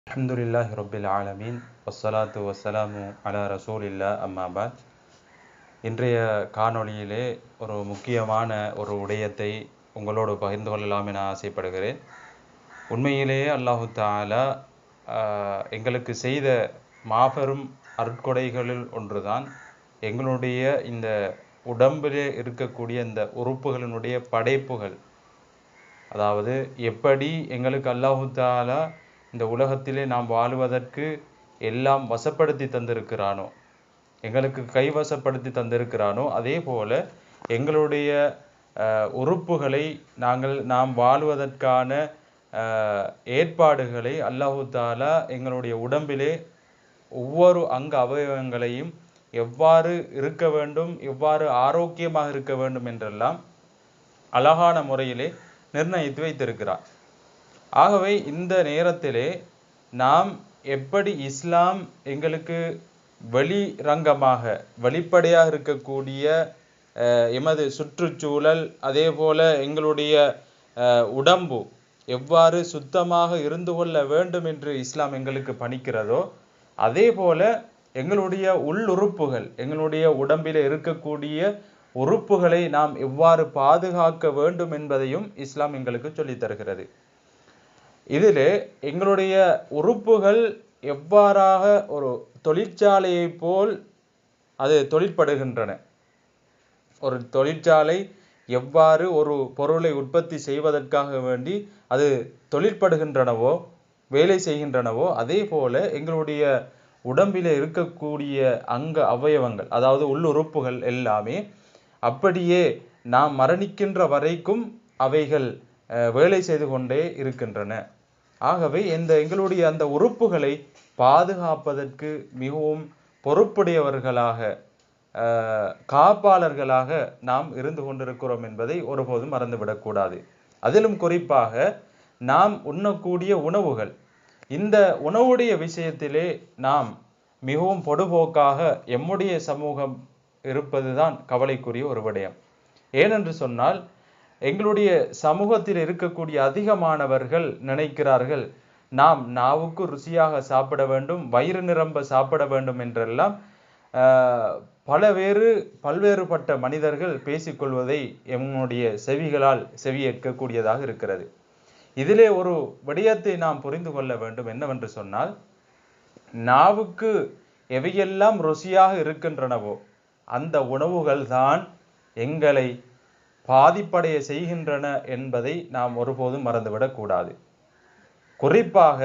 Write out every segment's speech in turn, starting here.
அல்ஹம்துலில்லாஹி ரப்பில் ஆலமீன் வஸ்ஸலாத்து வஸ்ஸலாமு அலா ரசூலில்லா அம்மா பாத். இன்றைய காணொளியிலே ஒரு முக்கியமான ஒரு விடயத்தை உங்களோடு பகிர்ந்து கொள்ளலாம் என ஆசைப்படுகிறேன். உண்மையிலேயே அல்லாஹு தஆலா எங்களுக்கு செய்த மாபெரும் அருட்கொடைகளில் ஒன்றுதான் எங்களுடைய இந்த உடம்பிலே இருக்கக்கூடிய இந்த உறுப்புகளினுடைய படைப்புகள். அதாவது எப்படி எங்களுக்கு அல்லாஹு தஆலா இந்த உலகத்திலே நாம் வாழுவதற்கு எல்லாம் வசப்படுத்தி தந்திருக்கிறானோ, எங்களுக்கு கைவசப்படுத்தி தந்திருக்கிறானோ, அதே போல எங்களுடைய உறுப்புகளை நாம் வாழ்வதற்கான ஏற்பாடுகளை அல்லாஹு தஆலா எங்களுடைய உடம்பிலே ஒவ்வொரு அங்க அவயவங்களையும் எவ்வாறு இருக்க வேண்டும், எவ்வாறு ஆரோக்கியமாக இருக்க வேண்டும் என்றெல்லாம் அழகான முறையிலே நிர்ணயித்து வைத்திருக்கிறார். ஆகவே இந்த நேரத்திலே நாம் எப்படி இஸ்லாம் எங்களுக்கு வெளிரங்கமாக வெளிப்படையாக இருக்கக்கூடிய எமது சுற்றுச்சூழல், அதே போல எங்களுடைய உடம்பு எவ்வாறு சுத்தமாக இருந்து கொள்ள வேண்டும் என்று இஸ்லாம் எங்களுக்கு பணிக்கிறதோ, அதே போல எங்களுடைய உள்ளுறுப்புகள், எங்களுடைய உடம்பில் இருக்கக்கூடிய உறுப்புகளை நாம் எவ்வாறு பாதுகாக்க வேண்டும் என்பதையும் இஸ்லாம் எங்களுக்கு சொல்லித் தருகிறது. இதிலே எங்களுடைய உறுப்புகள் எவ்வாறாக ஒரு தொழிற்சாலையை போல் அது தொழிற்படுகின்றன. ஒரு தொழிற்சாலை எவ்வாறு ஒரு பொருளை உற்பத்தி செய்வதற்காக வேண்டி அது தொழிற்படுகின்றனவோ, வேலை செய்கின்றனவோ, அதே போல எங்களுடைய உடம்பிலே இருக்கக்கூடிய அங்க அவயவங்கள், அதாவது உள்ளுறுப்புகள் எல்லாமே அப்படியே நாம் மரணிக்கின்ற வரைக்கும் அவைகள் வேலை செய்து கொண்டே இருக்கின்றன. ஆகவே எங்களுடைய அந்த உறுப்புகளை பாதுகாப்பதற்கு மிகவும் பொறுப்புடையவர்களாக, காப்பாளர்களாக நாம் இருந்து கொண்டிருக்கிறோம் என்பதை ஒருபோதும் மறந்துவிடக்கூடாது. அதிலும் குறிப்பாக நாம் உண்ணக்கூடிய உணவுகள், இந்த உணவுடைய விஷயத்திலே நாம் மிகவும் பொடுபோக்காக எம்முடைய சமூகம் இருப்பதுதான் கவலைக்குரிய ஒரு விடயம். ஏனென்று சொன்னால், எங்களுடைய சமூகத்தில் இருக்கக்கூடிய அதிகமானவர்கள் நினைக்கிறார்கள், நாம் நாவுக்கு ருசியாக சாப்பிட வேண்டும், வயிறு நிரம்ப சாப்பிட வேண்டும் என்றெல்லாம் பல்வேறுபட்ட மனிதர்கள் பேசிக்கொள்வதை எம்முடைய செவிகளால் செவியேற்கக்கூடியதாக இருக்கிறது. இதிலே ஒரு விடயத்தை நாம் புரிந்து கொள்ள வேண்டும். என்னவென்று சொன்னால், நாவுக்கு எவையெல்லாம் ருசியாக இருக்கின்றனவோ அந்த உணவுகள் தான் எங்களை பாதிப்படைய செய்கின்றன என்பதை நாம் ஒருபோதும் மறந்துவிடக்கூடாது. குறிப்பாக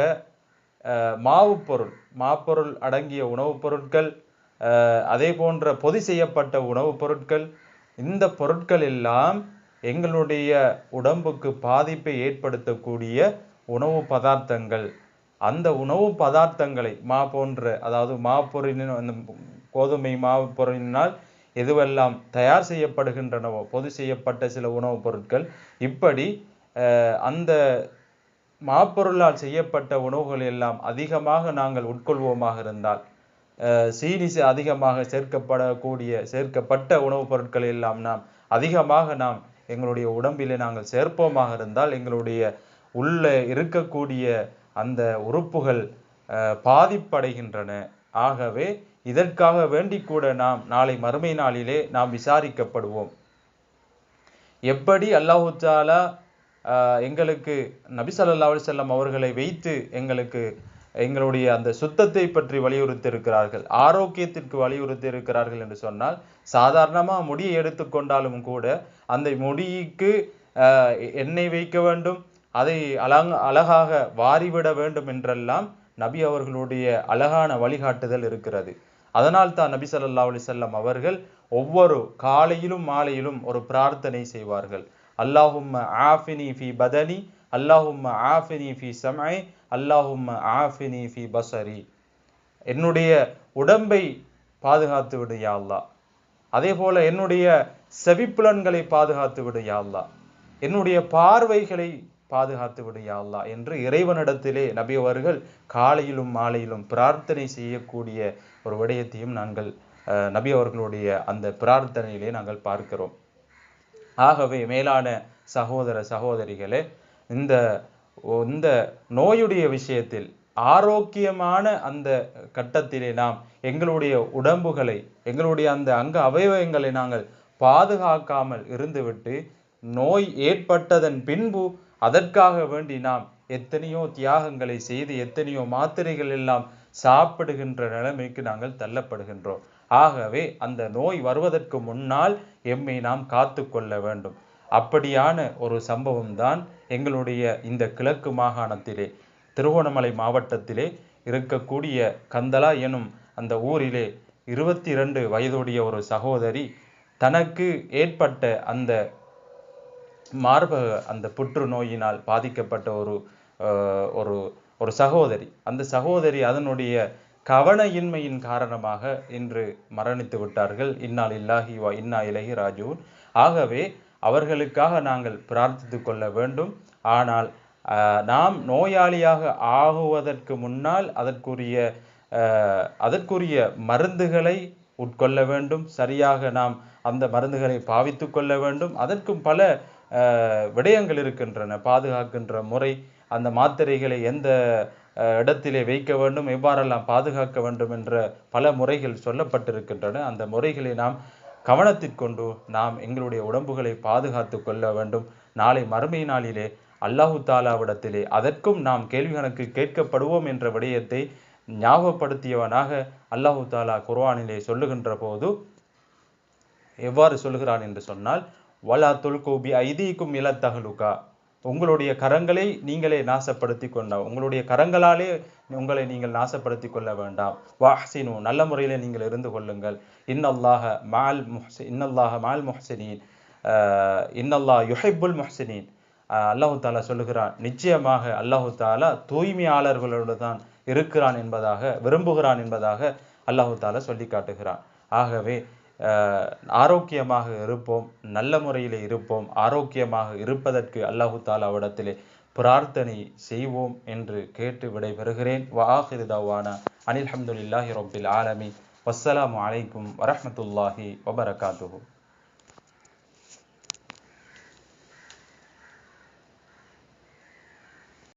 மாப்பொருள் அடங்கிய உணவுப் பொருட்கள், அதே போன்ற பொதி செய்யப்பட்ட உணவுப் பொருட்கள், இந்த பொருட்கள் எல்லாம் எங்களுடைய உடம்புக்கு பாதிப்பை ஏற்படுத்தக்கூடிய உணவு பதார்த்தங்கள். அந்த உணவு பதார்த்தங்களை அதாவது கோதுமை மாவு பொருளினால் எதுவெல்லாம் தயார் செய்யப்படுகின்றனவோ, பொது செய்யப்பட்ட சில உணவுப் பொருட்கள், இப்படி அந்த மாப்பொருளால் செய்யப்பட்ட உணவுகள் எல்லாம் அதிகமாக நாங்கள் உட்கொள்வோமாக இருந்தால், சீனி அதிகமாக சேர்க்கப்பட்ட உணவுப் பொருட்கள் எல்லாம் நாம் எங்களுடைய உடம்பிலே நாங்கள் சேர்ப்போமாக இருந்தால், எங்களுடைய உள்ளே இருக்கக்கூடிய அந்த உறுப்புகள் பாதிப்படைகின்றன. ஆகவே இதற்காக வேண்டி கூட நாம் நாளை மறுமை நாளிலே நாம் விசாரிக்கப்படுவோம். எப்படி அல்லாஹு தஆலா எங்களுக்கு நபி ஸல்லல்லாஹு அலைஹி வஸல்லம் அவர்களை வைத்து எங்களுடைய அந்த சுத்தத்தை பற்றி வலியுறுத்தி இருக்கிறார்கள், ஆரோக்கியத்திற்கு வலியுறுத்தி இருக்கிறார்கள் என்று சொன்னால், சாதாரணமாக முடியை எடுத்துக்கொண்டாலும் கூட அந்த முடிக்கு எண்ணெய் வைக்க வேண்டும், அதை அழகாக வாரிவிட வேண்டும் என்றெல்லாம் நபி அவர்களுடைய அழகான வழிகாட்டுதல் இருக்கிறது. அதனால் தான் நபி ஸல்லல்லாஹு அலைஹி வஸல்லம் அவர்கள் ஒவ்வொரு காலையிலும் மாலையிலும் ஒரு பிரார்த்தனை செய்வார்கள். அல்லாஹும்ம ஆஃபினி ஃபி பதனி, அல்லாஹும்ம ஆஃபினி ஃபி சம்இ, அல்லாஹும்ம ஆஃபினி ஃபி பஸரி. என்னுடைய உடம்பை பாதுகாத்து விடு யா அல்லாஹ், அதே போல என்னுடைய செவிப்புலன்களை பாதுகாத்து விடு யா அல்லாஹ், என்னுடைய பார்வைகளை பாதுகாத்து விடு யா அல்லாஹ் என்று இறைவனிடத்திலே நபி அவர்கள் காலையிலும் மாலையிலும் பிரார்த்தனை செய்யக்கூடிய ஒரு விடயத்தையும் நாங்கள் நபி அவர்களுடைய அந்த பிரார்த்தனையிலே நாங்கள் பார்க்கிறோம். ஆகவே மேலான சகோதர சகோதரிகளே, இந்த நோயுடைய விஷயத்தில் ஆரோக்கியமான அந்த கட்டத்திலே நாம் எங்களுடைய உடம்புகளை, எங்களுடைய அந்த அங்க அவயவங்களை நாங்கள் பாதுகாக்காமல் இருந்துவிட்டு நோய் ஏற்பட்டதன் பின்பு அதற்காக வேண்டி நாம் எத்தனையோ தியாகங்களை செய்து எத்தனையோ மாத்திரைகள் எல்லாம் சாப்பிடுகின்ற நிலைமைக்கு நாங்கள் தள்ளப்படுகின்றோம். ஆகவே அந்த நோய் வருவதற்கு முன்னால் எம்மை நாம் காத்து கொள்ள வேண்டும். அப்படியான ஒரு சம்பவம் தான் எங்களுடைய இந்த கிழக்கு மாகாணத்திலே திருகோணமலை மாவட்டத்திலே இருக்கக்கூடிய கந்தலா எனும் அந்த ஊரிலே 22 வயதுடைய ஒரு சகோதரி தனக்கு ஏற்பட்ட அந்த மார்பக அந்த புற்றுநோயினால் பாதிக்கப்பட்ட ஒரு ஒரு சகோதரி, அந்த சகோதரி அதனுடைய கவனயின்மையின் காரணமாக இன்று மரணித்து விட்டார்கள். இன்னா லில்லாஹி வ இன்னா இலைஹி ராஜிஊன். ஆகவே அவர்களுக்காக நாங்கள் பிரார்த்தித்து கொள்ள வேண்டும். ஆனால் நாம் நோயாளியாக ஆகுவதற்கு முன்னால் அதற்குரிய மருந்துகளை உட்கொள்ள வேண்டும். சரியாக நாம் அந்த மருந்துகளை பாவித்து கொள்ள வேண்டும். அதற்கும் பல விடயங்கள் இருக்கின்றன. பாதுகாக்கின்ற முறை, அந்த மாத்திரைகளை எந்த இடத்திலே வைக்க வேண்டும், எவ்வாறெல்லாம் பாதுகாக்க வேண்டும் என்ற பல முறைகள் சொல்லப்பட்டிருக்கின்றன. அந்த முறைகளை நாம் கவனத்திற்கொண்டு நாம் எங்களுடைய உடம்புகளை பாதுகாத்து கொள்ள வேண்டும். நாளை மறுமை நாளிலே அல்லாஹு தாலாவிடத்திலே அதற்கும் நாம் கேள்வி கணக்கு கேட்கப்படுவோம் என்ற விடயத்தை ஞாபகப்படுத்தியவனாக அல்லாஹு தாலா குர்ஆனிலே சொல்லுகின்ற போது எவ்வாறு சொல்லுகிறான் என்று சொன்னால், வலா துல்கு பி ஐதீக்கும் இல தஹலுகா, உங்களுடைய கரங்களை நீங்களே நாசப்படுத்தி கொண்டா, உங்களுடைய கரங்களாலே உங்களை நீங்கள் நாசப்படுத்தி கொள்ள வேண்டாம். வஹ்சினு, நல்ல முறையிலே நீங்கள் இருந்து கொள்ளுங்கள். இன்னல்லாஹ மஅல் முஹ்சினீன், இன்னல்லாஹ் யுஹிப்புல் முஹ்சினீன். அல்லாஹு தாலா சொல்லுகிறான், நிச்சயமாக அல்லாஹு தாலா தூய்மையாளர்களோடு தான் இருக்கிறான் என்பதாக, விரும்புகிறான் என்பதாக அல்லாஹு தாலா சொல்லி காட்டுகிறான். ஆகவே ஆரோக்கியமாக இருப்போம், நல்ல முறையிலே இருப்போம். ஆரோக்கியமாக இருப்பதற்கு அல்லாஹு தாலாவிடத்திலே பிரார்த்தனை செய்வோம் என்று கேட்டு விடைபெறுகிறேன். வ ஆகிரு தஅவானா அனில் ஹம்துலில்லாஹி ரப்பில் ஆலமீன். வஸ்ஸலாமு அலைக்கும் வரஹ்மத்துல்லாஹி வபரகாத்துஹு.